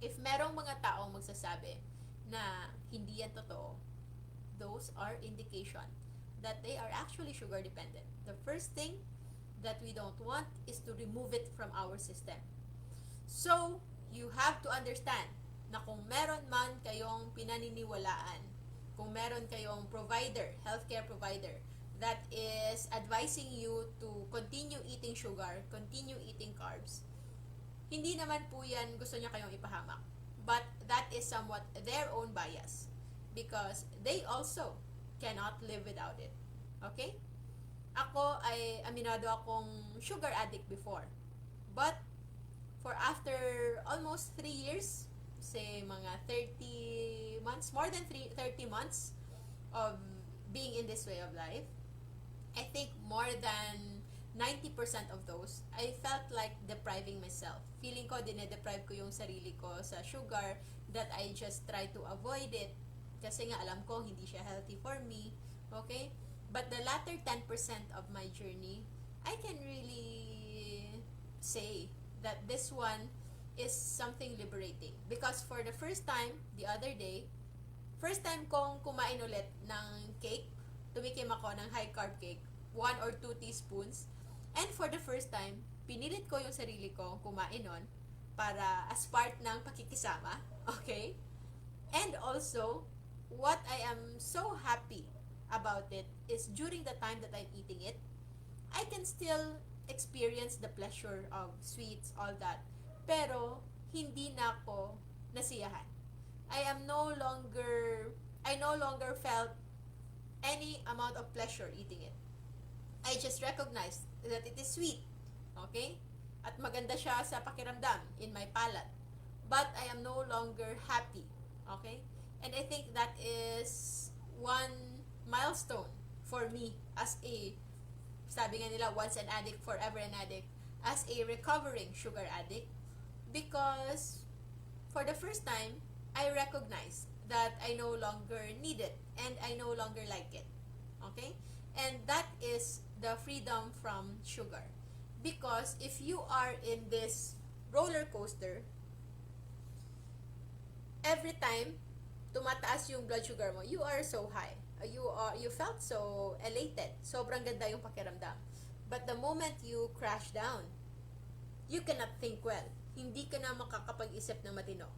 [SPEAKER 1] If merong mga taong magsasabi na hindi yan totoo, those are indication that they are actually sugar dependent. The first thing that we don't want is to remove it from our system. So, you have to understand na kung meron man kayong pinaniniwalaan, kung meron kayong provider, healthcare provider, that is advising you to continue eating sugar, continue eating carbs, hindi naman po yan gusto niya kayong ipahamak. But that is somewhat their own bias because they also cannot live without it. Okay? Ako ay aminado akong sugar addict before. But for after almost 3 years, say mga 30 months, more than 30 months of being in this way of life, I think more than 90% of those, I felt like depriving myself. Feeling ko, dinedeprive ko yung sarili ko sa sugar that I just try to avoid it kasi nga alam ko hindi siya healthy for me. Okay? But the latter 10% of my journey, I can really say that this one is something liberating. Because for the first time, the other day, first time kong kumain ulit ng cake, tumikim ako ng high carb cake, 1 or 2 teaspoons. And for the first time, pinilit ko yung sarili ko kumain nun para as part ng pakikisama. Okay? And also, what I am so happy about it is during the time that I'm eating it, I can still experience the pleasure of sweets, all that. Pero, hindi na ako nasiyahan. I no longer felt any amount of pleasure eating it. I just recognized that it is sweet. Okay? At maganda siya sa pakiramdam in my palate. But I am no longer happy. Okay? And I think that is one milestone for me as a, sabi nga nila, once an addict, forever an addict, as a recovering sugar addict, because for the first time, I recognize that I no longer need it and I no longer like it. Okay? And that is the freedom from sugar. Because if you are in this roller coaster, every time tumataas yung blood sugar mo, you are so high. You felt so elated. Sobrang ganda yung pakiramdam. But the moment you crash down, you cannot think well. Hindi ka na makakapag-isip ng matino.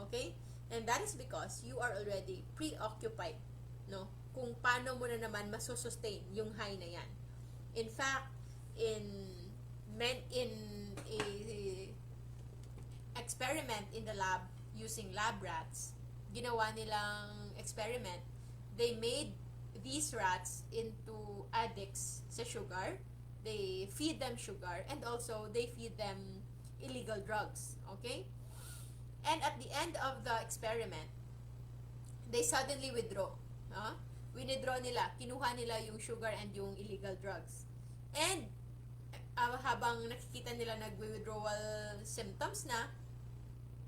[SPEAKER 1] Okay? And that is because you are already preoccupied, no? Kung paano mo na naman masusustain yung high na yan. In fact, in a experiment in the lab using lab rats, ginawa nilang experiment, they made these rats into addicts sa sugar. They feed them sugar and also they feed them illegal drugs. Okay? And at the end of the experiment, they suddenly withdraw. Withdraw nila, kinuha nila yung sugar and yung illegal drugs. And habang nakikita nila nag-withdrawal symptoms na,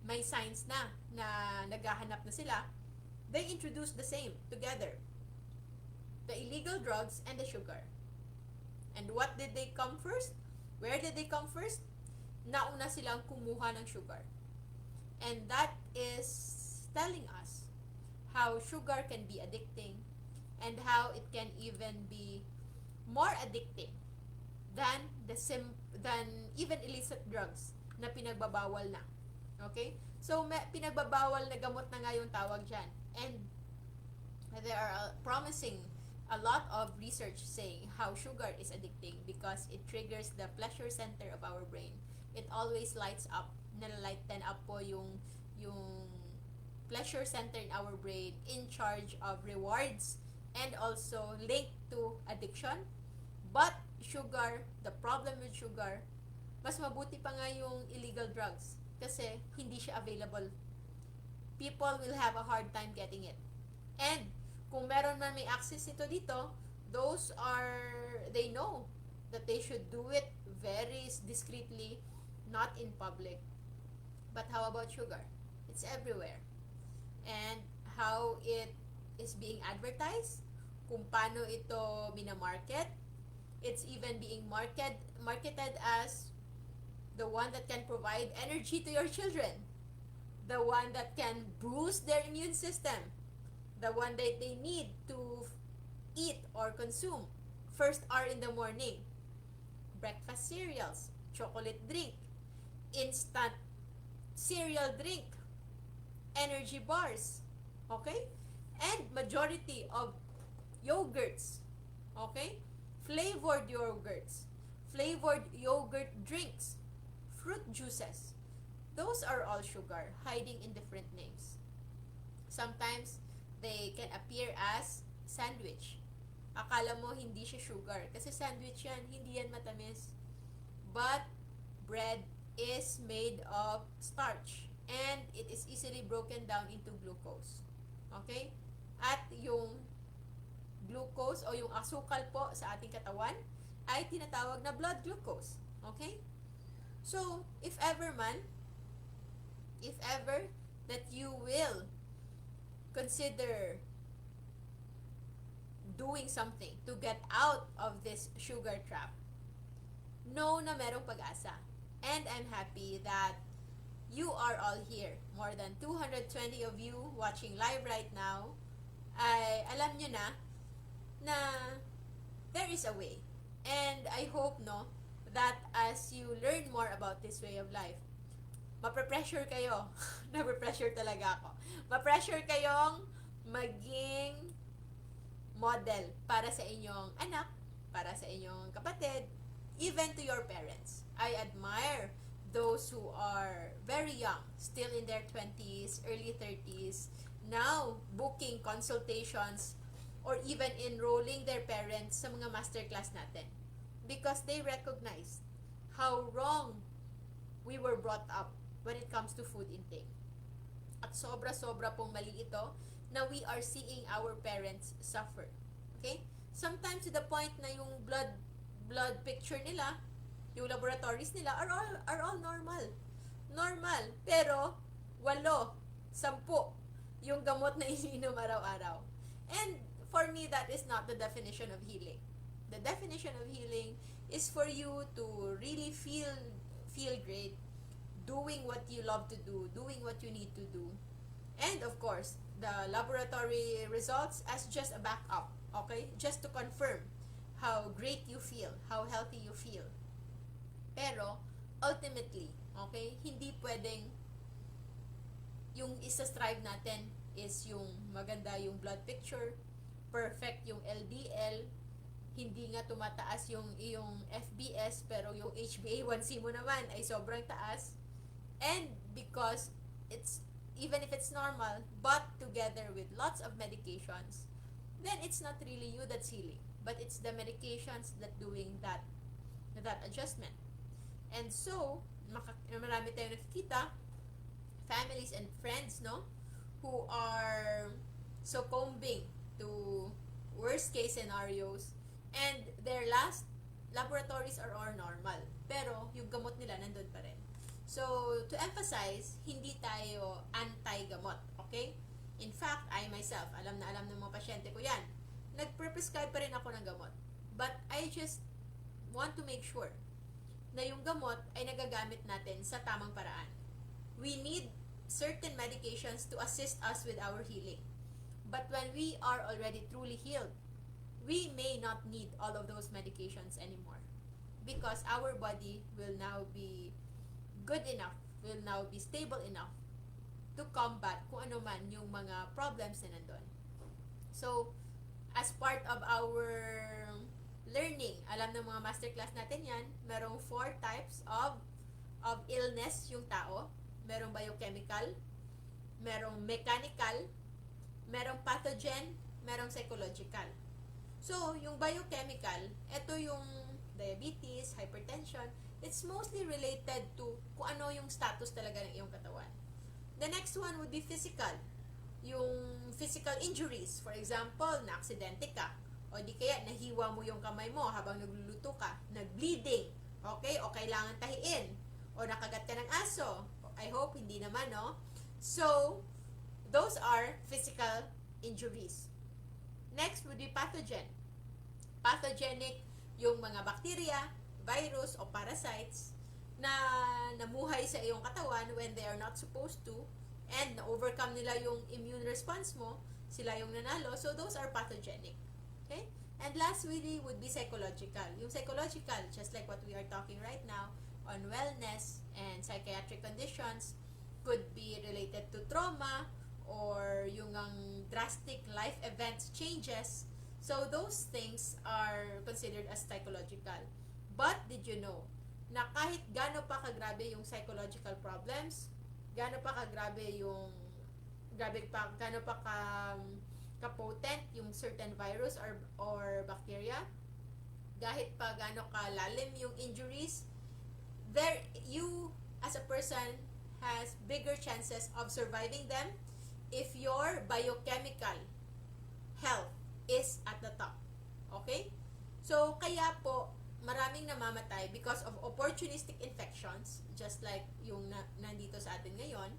[SPEAKER 1] may signs na naghahanap na sila, they introduce the same together. The illegal drugs and the sugar. And what did they come first? Where did they come first? Nauna silang kumuha ng sugar. And that is telling us how sugar can be addicting and how it can even be more addicting than even illicit drugs na pinagbabawal na. Okay? So, pinagbabawal na gamot na nga yung tawag dyan. And there are promising a lot of research saying how sugar is addicting because it triggers the pleasure center of our brain. It always lights up. Nalalighten up po yung pleasure center in our brain in charge of rewards and also linked to addiction. But sugar, the problem with sugar, mas mabuti pa nga yung illegal drugs kasi hindi siya available. People will have a hard time getting it. And kung meron man may access ito dito, they know that they should do it very discreetly, not in public. But how about sugar? It's everywhere. And how it is being advertised, kung paano ito minamarket, it's even being marketed as the one that can provide energy to your children, the one that can boost their immune system, the one that they need to eat or consume first hour in the morning. Breakfast cereals, chocolate drink, instant cereal drink, energy bars, okay? And majority of yogurts, okay? Flavored yogurt drinks, fruit juices. Those are all sugar, hiding in different names. Sometimes, they can appear as sandwich. Akala mo hindi siya sugar. Kasi sandwich yan, hindi yan matamis. But, bread is made of starch. And it is easily broken down into glucose. Okay? At yung glucose o yung asukal po sa ating katawan ay tinatawag na blood glucose. Okay? So, if ever that you will consider doing something to get out of this sugar trap, know na merong pag-asa. And I'm happy that you are all here. More than 220 of you watching live right now. Ay alam nyo na there is a way. And I hope that as you learn more about this way of life, mape-pressure kayo. Nape-pressure talaga ako. Ma-pressure kayong maging model para sa inyong anak, para sa inyong kapatid, even to your parents. I admire those who are very young, still in their 20s, early 30s, now booking consultations or even enrolling their parents sa mga masterclass natin. Because they recognize how wrong we were brought up when it comes to food intake. At sobra-sobra pong mali ito na we are seeing our parents suffer. Okay? Sometimes to the point na yung blood picture nila, yung laboratories nila are all normal. Normal. Pero 8, 10 yung gamot na iniinom araw-araw. And for me, that is not the definition of healing. The definition of healing is for you to really feel great, doing what you love to do, doing what you need to do. And of course, the laboratory results as just a backup, okay? Just to confirm how great you feel, how healthy you feel. Pero, ultimately, okay, hindi pwedeng yung isa-strive natin is yung maganda yung blood picture, perfect yung LDL, hindi nga tumataas yung iyong FBS, pero yung HbA1c mo naman ay sobrang taas. And because even if it's normal, but together with lots of medications, then it's not really you that's healing, but it's the medications that doing that adjustment. And so, marami tayong nakikita, families and friends, who are succumbing to worst case scenarios, and their last laboratories are all normal. Pero, yung gamot nila nandun pa rin. So, to emphasize, hindi tayo anti-gamot, okay? In fact, I myself, alam ng mga pasyente ko yan, nagprescribe pa rin ako ng gamot. But I just want to make sure na yung gamot ay nagagamit natin sa tamang paraan. We need certain medications to assist us with our healing. But when we are already truly healed, we may not need all of those medications anymore. Because our body will now be good enough, will now be stable enough to combat kung ano man yung mga problems na nandun. So, as part of our learning, alam ng mga masterclass natin yan, merong 4 types of illness yung tao. Merong biochemical, merong mechanical, merong pathogen, merong psychological. So, yung biochemical, ito yung diabetes, hypertension, it's mostly related to kung ano yung status talaga ng iyong katawan. The next one would be physical. Yung physical injuries. For example, na-aksidente ka. O di kaya nahiwa mo yung kamay mo habang nagluluto ka, nag-bleeding, okay? O kailangan tahiin, o nakagat ka ng aso. I hope hindi naman, no? So, those are physical injuries. Next would be pathogen. Pathogenic, yung mga bacteria, virus, o parasites na namuhay sa iyong katawan when they are not supposed to, and na-overcome nila yung immune response mo, sila yung nanalo. So, those are pathogenic. Okay? And last really would be psychological. Yung psychological, just like what we are talking right now, on wellness and psychiatric conditions, could be related to trauma or yung drastic life events changes. So those things are considered as psychological. But did you know na kahit gaano pa kagrabe yung psychological problems, gaano pa kagrabe yung gaano pa ka-potent yung certain virus or bacteria, kahit pa gaano kalalim yung injuries, there you as a person has bigger chances of surviving them if your biochemical health is at the top. Okay? So, kaya po, maraming namamatay because of opportunistic infections, just like yung nandito sa atin ngayon.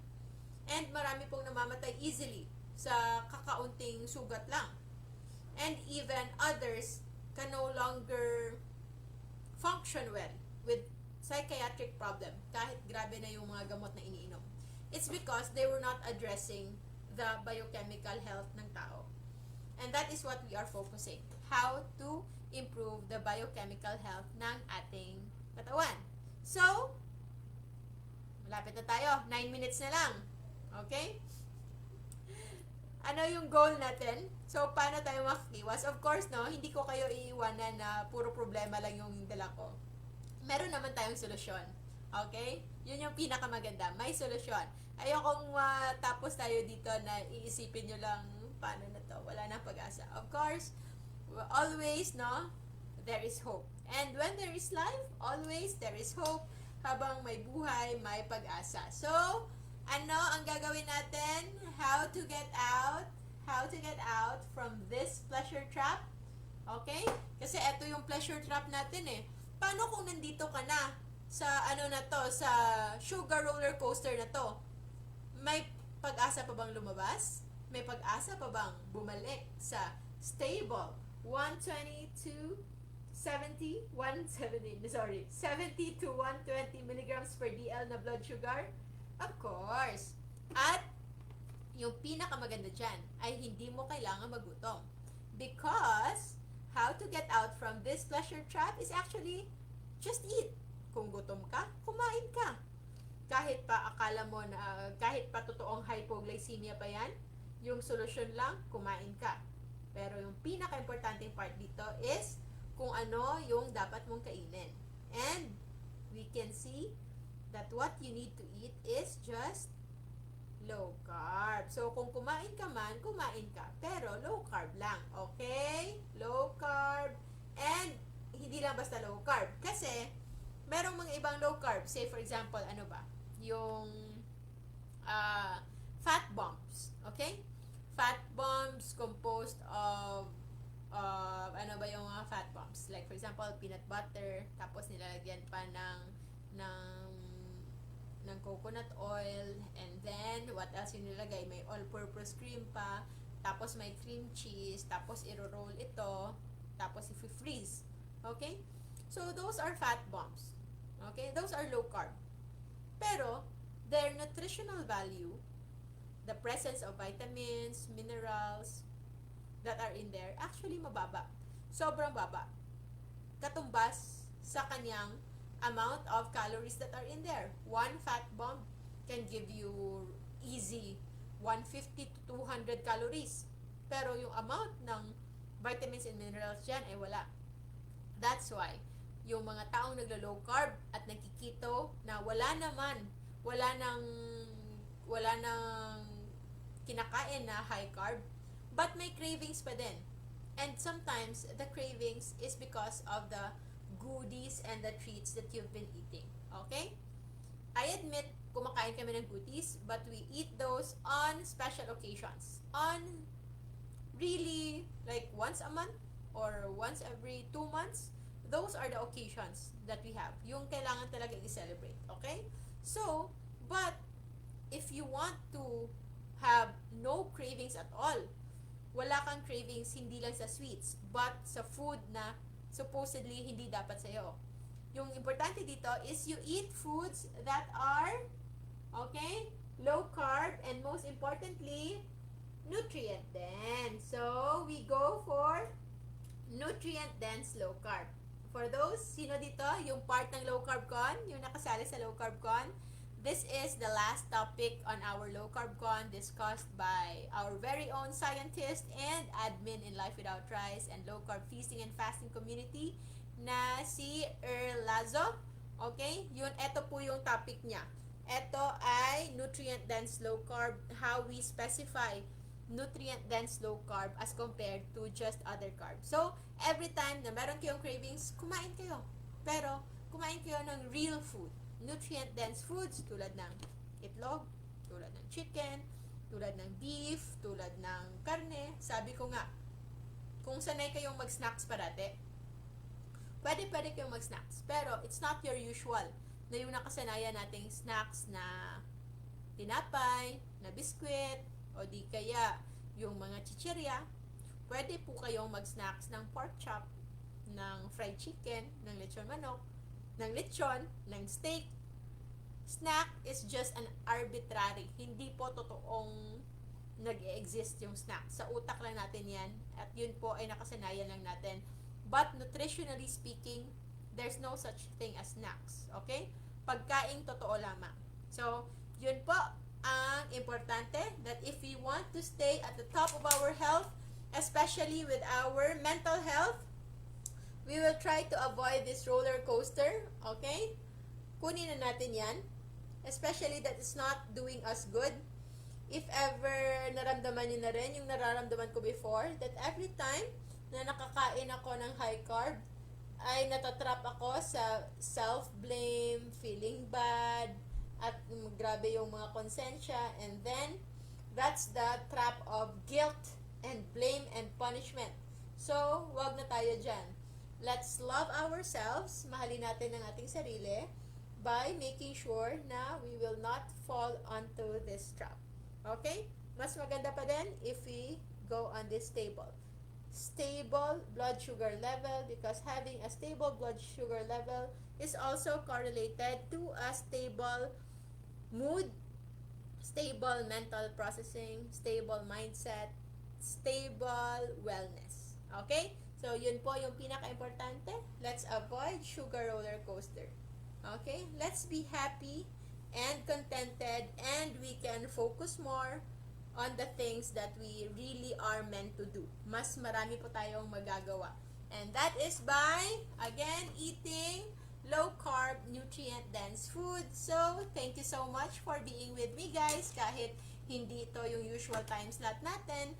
[SPEAKER 1] And marami pong namamatay easily sa kakaunting sugat lang. And even others can no longer function well with psychiatric problem kahit grabe na yung mga gamot na iniinom. It's because they were not addressing the biochemical health ng tao. And that is what we are focusing. How to improve the biochemical health ng ating katawan. So, malapit na tayo. 9 minutes na lang. Okay? Ano yung goal natin? So, paano tayo makikiwas? Of course, no, hindi ko kayo iiwanan na puro problema lang yung dala ko. Meron naman tayong solusyon. Okay? Yun yung pinakamaganda. May solusyon. Ayokong tapos tayo dito na iisipin nyo lang, paano na to? Wala nang pag-asa. Of course, always, no, there is hope. And when there is life, always there is hope. Habang may buhay, may pag-asa. So, ano ang gagawin natin? How to get out? How to get out from this pleasure trap? Okay? Kasi ito yung pleasure trap natin eh. Paano kung nandito ka na sa ano na to, sa sugar roller coaster na to? May pag-asa pa bang lumabas? May pag-asa pa bang bumalik sa stable 120 to 70 to 120 milligrams per DL na blood sugar? Of course. At yung pinakamaganda dyan ay hindi mo kailangan magutom. Because how to get out from this pleasure trap is actually just eat. Kung gutom ka, kumain ka. Kahit pa akala mo na, kahit pa totoong hypoglycemia pa yan, yung solusyon lang, kumain ka. Pero yung pinaka-importanting part dito is kung ano yung dapat mong kainin. And we can see that what you need to eat is just low carb. So, kung kumain ka man, kumain ka. Pero, low carb lang. Okay? Low carb. And, hindi lang basta low carb. Kasi, merong mga ibang low carb. Say, for example, ano ba? Yung fat bombs. Okay? Fat bombs composed of ano ba yung mga fat bombs? Like, for example, peanut butter. Tapos, nilalagyan pa ng coconut oil, and then what else yung nilagay? May all-purpose cream pa, tapos may cream cheese, tapos i-roll ito, tapos i-freeze. Okay? So, those are fat bombs. Okay? Those are low carb. Pero, their nutritional value, the presence of vitamins, minerals that are in there, actually mababa. Sobrang baba. Katumbas sa kanyang amount of calories that are in there. One fat bomb can give you easy 150 to 200 calories. Pero yung amount ng vitamins and minerals dyan ay wala. That's why yung mga taong naglo-low carb at nagkikito na wala nang kinakain na high carb, but may cravings pa din. And sometimes the cravings is because of the goodies and the treats that you've been eating. Okay? I admit, kumakain kami ng goodies, but we eat those on special occasions. On really, like once a month, or once every 2 months, those are the occasions that we have. Yung kailangan talaga i-celebrate, okay? So, but if you want to have no cravings at all, wala kang cravings hindi lang sa sweets, but sa food na supposedly hindi dapat sa'yo. Yung importante dito is you eat foods that are, okay, low carb, and most importantly, nutrient dense. So, we go for nutrient dense low carb. For those, sino dito, yung part ng low carb con, yung nakasali sa low carb con, this is the last topic on our low carb con discussed by our very own scientist and admin in Life Without Rice and Low Carb Feasting and Fasting Community na si Lazo. Okay? Ito po yung topic niya. Ito ay nutrient-dense low carb, how we specify nutrient-dense low carb as compared to just other carbs. So, every time na meron kayong cravings, kumain kayo. Pero, kumain kayo ng real food. Nutrient-dense foods tulad ng itlog, tulad ng chicken, tulad ng beef, tulad ng karne. Sabi ko nga, kung sanay kayong mag-snacks parate, pwede kayong mag-snacks. Pero, it's not your usual na yung nakasanayan nating snacks na tinapay, na biskwit, o di kaya yung mga chichirya. Pwede po kayong mag-snacks ng pork chop, ng fried chicken, ng lechon manok, ng lechon, ng steak. Snack is just an arbitrary. Hindi po totoong nag-exist yung snack. Sa utak lang natin yan. At yun po ay nakasanayan lang natin. But nutritionally speaking, there's no such thing as snacks. Okay? Pagkain totoo lamang. So, yun po ang importante, that if we want to stay at the top of our health, especially with our mental health, we will try to avoid this roller coaster. Okay? Kunin na natin yan. Especially that it's not doing us good. If ever naramdaman nyo na rin yung nararamdaman ko before, that every time na nakakain ako ng high carb, ay natatrap ako sa self-blame, feeling bad, at grabe yung mga konsensya, and then that's the trap of guilt and blame and punishment. So, wag na tayo dyan. Let's love ourselves, mahalin natin ang ating sarili by making sure na we will not fall onto this trap. Okay? Mas maganda pa din if we go on this stable blood sugar level, because having a stable blood sugar level is also correlated to a stable mood, stable mental processing, stable mindset, stable wellness. Okay? So, yun po yung pinaka-importante. Let's avoid sugar roller coaster. Okay? Let's be happy and contented, and we can focus more on the things that we really are meant to do. Mas marami po tayong magagawa. And that is by, again, eating low-carb, nutrient-dense food. So, thank you so much for being with me, guys. Kahit hindi ito yung usual time slot natin.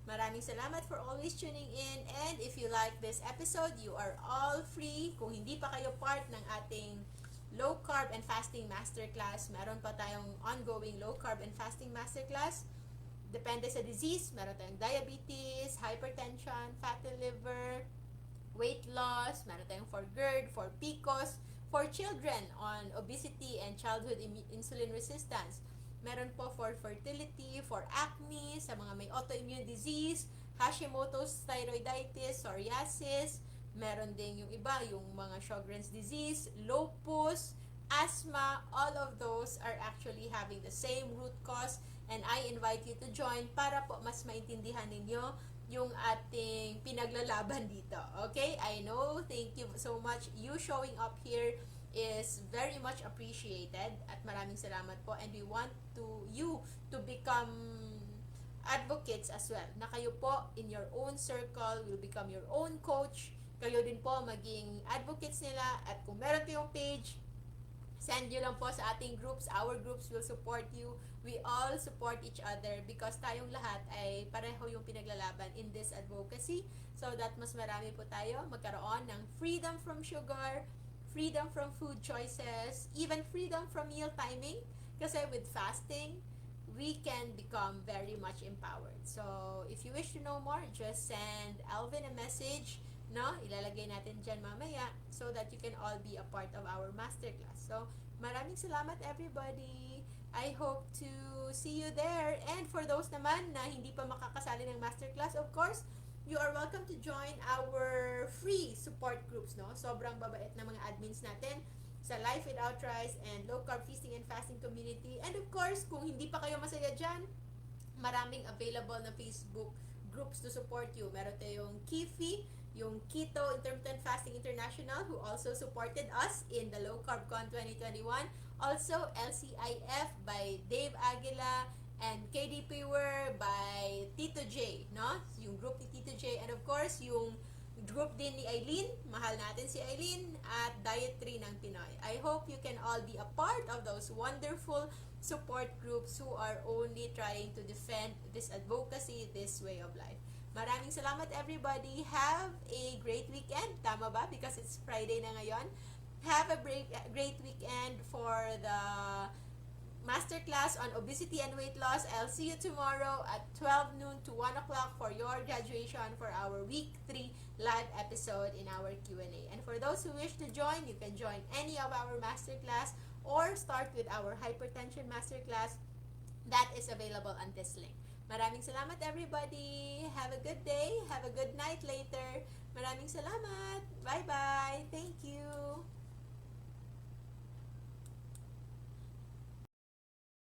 [SPEAKER 1] Maraming salamat for always tuning in. And if you like this episode, you are all free. Kung hindi pa kayo part ng ating low-carb and fasting masterclass, meron pa tayong ongoing low-carb and fasting masterclass. Depende sa disease, meron tayong diabetes, hypertension, fatty liver, weight loss, meron tayong for GERD, for PCOS, for children on obesity and childhood insulin resistance. Meron po for fertility, for acne, sa mga may autoimmune disease, Hashimoto's thyroiditis, psoriasis. Meron din yung iba, yung mga Sjogren's disease, lupus, asthma. All of those are actually having the same root cause, and I invite you to join para po mas maintindihan ninyo yung ating pinaglalaban dito. Okay? I know, thank you so much. You showing up here is very much appreciated, at maraming salamat po, and we want you to become advocates as well, na kayo po in your own circle will become your own coach. Kayo din po maging advocates nila, at kung meron kayong page, send nyo lang po sa ating groups. Our groups will support you. We all support each other because tayong lahat ay pareho yung pinaglalaban in this advocacy, so that mas marami po tayo magkaroon ng freedom from sugar, freedom from food choices, even freedom from meal timing. Kasi with fasting, we can become very much empowered. So, if you wish to know more, just send Alvin a message, no? Ilalagay natin dyan mamaya so that you can all be a part of our masterclass. So, maraming salamat everybody. I hope to see you there. And for those naman na hindi pa makakasali ng masterclass, of course, you are welcome to join our free support groups, no? Sobrang babait na mga admins natin sa Life Without Rice and Low Carb Feasting and Fasting Community. And of course, kung hindi pa kayo masaya dyan, maraming available na Facebook groups to support you. Meron tayong Kifi, yung Keto Intermittent Fasting International, who also supported us in the Low Carb Con 2021. Also, LCIF by Dave Aguila and KDP Were by Tito J, no? Yung group ni Tito J. And of course, yung group din ni Eileen, mahal natin si Eileen, at Dietary ng Pinoy. I hope you can all be a part of those wonderful support groups who are only trying to defend this advocacy, this way of life. Maraming salamat everybody. Have a great weekend. Tama ba? Because it's Friday na ngayon. Have a great weekend for the masterclass on obesity and weight loss. I'll see you tomorrow at 12 noon to 1 o'clock for your graduation for our week 3 live episode in our Q&A. And for those who wish to join, you can join any of our masterclass or start with our hypertension masterclass that is available on this link. Maraming salamat everybody. Have a good day. Have a good night later. Maraming salamat. Bye-bye.